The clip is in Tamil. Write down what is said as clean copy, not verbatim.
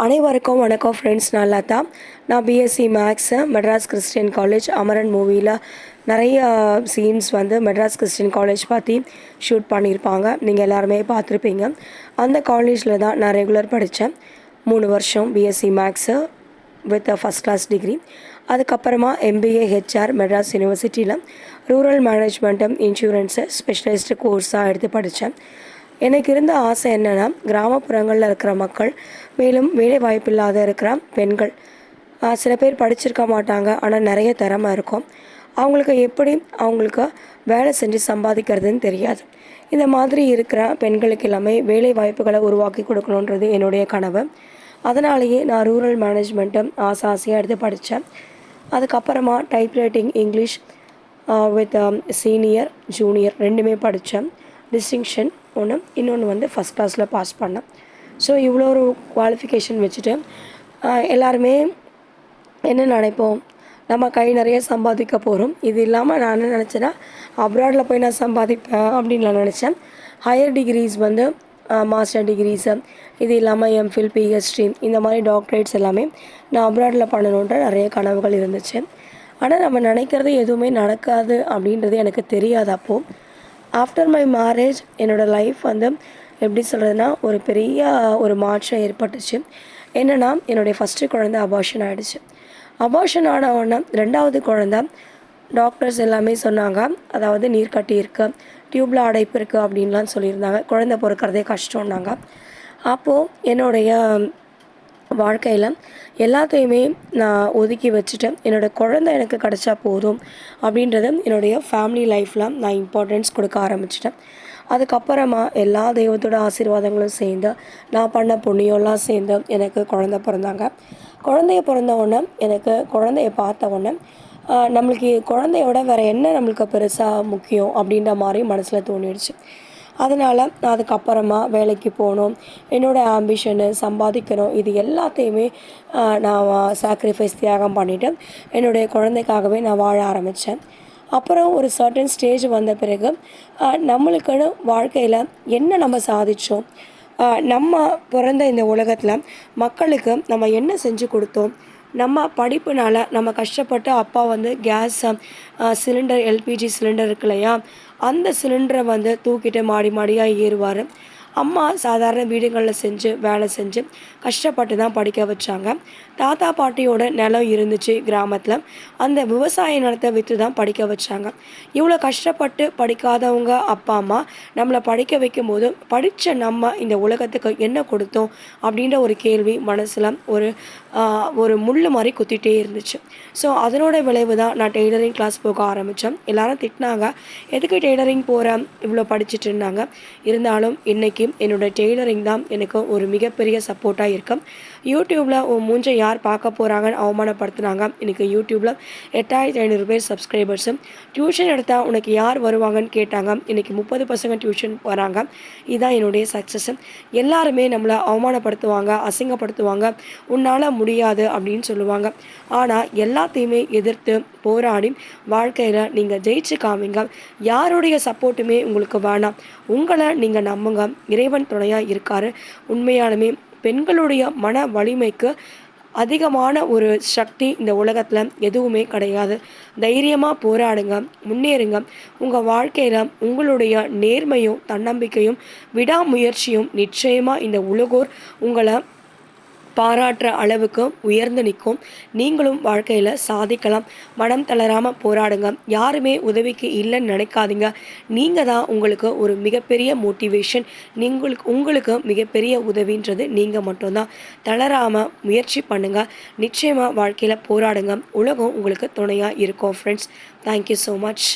அனைவருக்கும் வணக்கம் ஃப்ரெண்ட்ஸ். நான் லதா. நான் BSc maths Madras Christian college Amaran மூவியில் நிறைய சீன்ஸ் வந்து மெட்ராஸ் கிறிஸ்டியன் காலேஜ் பற்றி ஷூட் பண்ணியிருப்பாங்க. நீங்கள் எல்லாருமே பார்த்துருப்பீங்க. அந்த காலேஜில் தான் நான் ரெகுலர் படித்தேன். 3 வருஷம் BSc maths with first class degree. அதுக்கப்புறமா எம்பிஏ ஹெச்ஆர் மெட்ராஸ் யூனிவர்சிட்டியில் ரூரல் மேனேஜ்மெண்ட்டும் இன்சூரன்ஸு ஸ்பெஷலைஸ்டு கோர்ஸாக எடுத்து படித்தேன். எனக்கு இருந்த ஆசை என்னென்னா, கிராமப்புறங்களில் இருக்கிற மக்கள், மேலும் வேலை வாய்ப்பில்லாத இருக்கிற பெண்கள், சில பேர் படிச்சிருக்க மாட்டாங்க, ஆனால் நிறைய திறமை இருக்கும். அவங்களுக்கு எப்படி அவங்களுக்கு வேலை செஞ்சு சம்பாதிக்கிறதுன்னு தெரியாது. இந்த மாதிரி இருக்கிற பெண்களுக்கு எல்லாமே வேலை வாய்ப்புகளை உருவாக்கி கொடுக்கணுன்றது என்னுடைய கனவு. அதனாலேயே நான் ரூரல் மேனேஜ்மெண்ட்டு ஆசையாக எடுத்து படித்தேன். அதுக்கப்புறமா typewriting English with senior junior ரெண்டுமே படித்தேன். டிஸ்டிங்ஷன் ஒன்று, இன்னொன்று வந்து ஃபஸ்ட் கிளாஸில் பாஸ் பண்ணேன். ஸோ இவ்வளோ ஒரு குவாலிஃபிகேஷன் வச்சுட்டு எல்லாருமே என்ன நினைப்போம், நம்ம கை நிறைய சம்பாதிக்க போகிறோம். இது இல்லாமல் நான் என்ன நினச்சேன்னா, அப்ராடில் போய் நான் சம்பாதிப்பேன் அப்படின்னு நான் நினச்சேன். ஹையர் டிகிரிஸ் வந்து மாஸ்டர் டிகிரிஸு, இது இல்லாமல் எம்ஃபில் பிஹெச்டி இந்த மாதிரி டாக்டரேட்ஸ் எல்லாமே நான் அப்ராடில் பண்ணணுன்ற நிறைய கனவுகள் இருந்துச்சு. ஆனால் நம்ம நினைக்கிறது எதுவுமே நடக்காது அப்படின்றது எனக்கு தெரியாது. அப்போது ஆஃப்டர் மை மேரேஜ் என்னோடய லைஃப் வந்து எப்படி சொல்கிறதுனா, ஒரு பெரிய ஒரு மாற்றம் ஏற்பட்டுச்சு. என்னென்னா, என்னுடைய ஃபஸ்ட்டு குழந்தை அபார்ஷன் ஆகிடுச்சு. அபார்ஷன் ஆன உடனே 2வது குழந்தை டாக்டர்ஸ் எல்லாமே சொன்னாங்க, அதாவது நீர் கட்டி இருக்குது, டியூப்பில் அடைப்பு இருக்குது அப்படின்லாம் சொல்லியிருந்தாங்க. குழந்தை பிறக்கிறதே கஷ்டம்னாங்க. அப்போது என்னுடைய வாழ்க்கையில் எல்லாத்தையுமே நான் ஒதுக்கி வச்சுட்டு, என்னோடய குழந்தை எனக்கு கிடச்சா போதும் அப்படின்றது என்னுடைய ஃபேமிலி லைஃப்பில் நான் இம்பார்ட்டன்ஸ் கொடுக்க ஆரம்பிச்சிட்டேன். அதுக்கப்புறமா எல்லா தெய்வத்தோட ஆசீர்வாதங்களும் சேர்ந்து, நான் பண்ண புண்ணியம்லாம் சேர்ந்து எனக்கு குழந்தை பிறந்தாங்க. குழந்தைய பிறந்த உடனே எனக்கு குழந்தைய பார்த்த உடனே நம்மளுக்கு குழந்தையோட வேறு என்ன நம்மளுக்கு பெருசாக முக்கியம் அப்படின்ற மாதிரி மனசில் தோணிடுச்சு. அதனால் நான் அதுக்கப்புறமா வேலைக்கு போகணும், என்னோடய ஆம்பிஷனு சம்பாதிக்கணும், இது எல்லாத்தையுமே நான் சாக்ரிஃபைஸ் தியாகம் பண்ணிவிட்டு என்னுடைய குழந்தைக்காகவே நான் வாழ ஆரம்பித்தேன். அப்புறம் ஒரு சர்டன் ஸ்டேஜ் வந்த பிறகு நம்மளுக்குன்னு வாழ்க்கையில் என்ன நம்ம சாதித்தோம், நம்ம பிறந்த இந்த உலகத்தில் மக்களுக்கு நம்ம என்ன செஞ்சு கொடுத்தோம், நம்ம படிப்புனால் நம்ம கஷ்டப்பட்டு அப்பா வந்து கேஸ் சிலிண்டர் எல்பிஜி சிலிண்டர் இருக்கு இல்லையா, அந்த சிலிண்டரை வந்து தூக்கிட்டு மாடி மாடியாக ஏறுவார். அம்மா சாதாரண வீடுகளில் வேலை செஞ்சு கஷ்டப்பட்டு தான் படிக்க வச்சாங்க. தாத்தா பாட்டியோட நிலம் இருந்துச்சு கிராமத்தில், அந்த விவசாய நிலத்தை விற்று தான் படிக்க வச்சாங்க. இவ்வளோ கஷ்டப்பட்டு படிக்காதவங்க அப்பா அம்மா நம்மளை படிக்க வைக்கும் போது, படித்த நம்ம இந்த உலகத்துக்கு என்ன கொடுத்தோம் அப்படின்ற ஒரு கேள்வி மனசில் ஒரு முள் மாதிரி குத்திகிட்டே இருந்துச்சு. ஸோ அதனோட விளைவு தான் நான் டெய்லரிங் கிளாஸ் போக ஆரம்பித்தேன். எல்லாரும் திட்டினாங்க, எதுக்கு டெய்லரிங் போகிறேன், இவ்வளோ படிச்சுட்டு இருந்தாங்க. இருந்தாலும் இன்றைக்கி என்னோடய டெய்லரிங் தான் எனக்கு ஒரு மிகப்பெரிய சப்போர்ட்டாக இருக்கும். யூடியூப்பில் மூஞ்சை யார் பார்க்க போகிறாங்கன்னு அவமானப்படுத்துனாங்க. இன்றைக்கி யூடியூப்பில் 8500 பேர் சப்ஸ்கிரைபர்ஸும். டியூஷன் எடுத்தால் உனக்கு யார் வருவாங்கன்னு கேட்டாங்க. இன்றைக்கி 30 பசங்க டியூஷன் வராங்க. இதுதான் என்னுடைய சக்ஸஸ். எல்லாருமே நம்மளை அவமானப்படுத்துவாங்க, அசிங்கப்படுத்துவாங்க, உன்னால் முடியாது அப்படின்னு சொல்லுவாங்க. ஆனால் எல்லாத்தையுமே எதிர்த்து போராடி வாழ்க்கையில் நீங்கள் ஜெயிச்சு காமிங்க. யாருடைய சப்போர்ட்டுமே உங்களுக்கு வேணாம், உங்களை நீங்கள் நம்புங்க. இறைவன் துணையாக இருக்கார். உண்மையாலுமே பெண்களுடைய மன வலிமைக்கு அதிகமான ஒரு சக்தி இந்த உலகத்தில் எதுவுமே கிடையாது. தைரியமாக போராடுங்க, முன்னேறுங்க. உங்கள் வாழ்க்கையில் உங்களுடைய நேர்மையும் தன்னம்பிக்கையும் விடாமுயற்சியும் நிச்சயமாக இந்த உலகோர் உங்களை பாராட்டுற அளவுக்கு உயர்ந்து நிற்கும். நீங்களும் வாழ்க்கையில் சாதிக்கலாம். மனம் தளராமல் போராடுங்க. யாருமே உதவிக்கு இல்லைன்னு நினைக்காதீங்க. நீங்கள் தான் உங்களுக்கு ஒரு மிகப்பெரிய மோட்டிவேஷன். உங்களுக்கு மிகப்பெரிய உதவின்றது நீங்கள் மட்டும்தான். தளராமல் முயற்சி பண்ணுங்கள். நிச்சயமாக வாழ்க்கையில் போராடுங்க. உலகம் உங்களுக்கு துணையாக இருக்கும் ஃப்ரெண்ட்ஸ். Thank you so much.